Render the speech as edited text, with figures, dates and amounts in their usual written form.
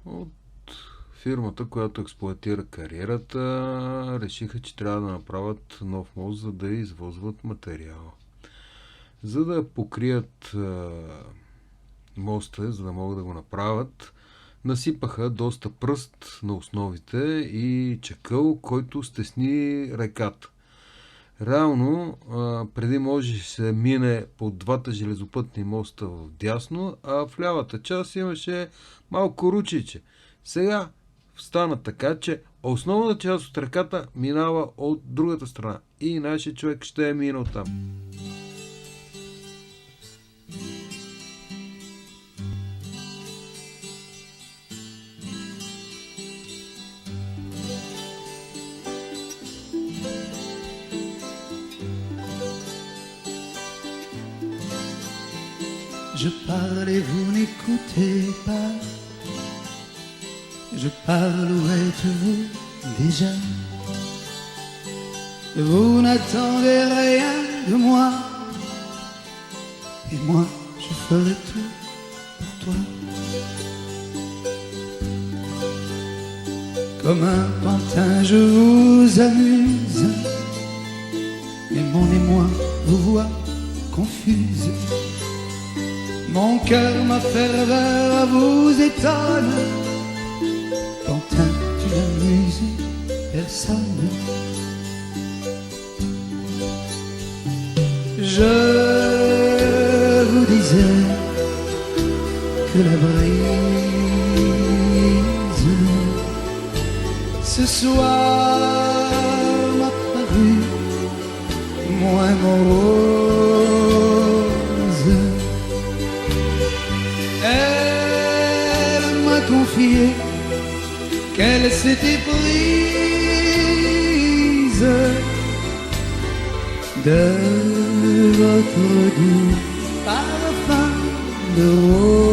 от фирмата, която експлоатира кариерата, решиха, че трябва да направят нов мост, за да извозват материала. За да покрият моста, за да могат да го направят, насипаха доста пръст на основите и чакъл, който стесни реката. Реално, преди може се мине по двата железопътни моста в дясно, а в лявата част имаше малко ручиче. Сега стана така, че основната част от реката минава от другата страна и нашия човек ще е минал там. Je parle et vous n'écoutez pas. Je parle, où êtes-vous déjà? Vous n'attendez rien de moi. Et moi, je ferai tout pour toi. Comme un pantin, je vous amuse. Mais mon émoi vous voit confuse. Mon cœur, ma ferveur vous étonne. Pantin, tu n'amuses personne. Je vous disais que la brise ce soir m'a paru moins morose. Elle m'a confié qu'elle s'était prise de votre doux parfum de rose.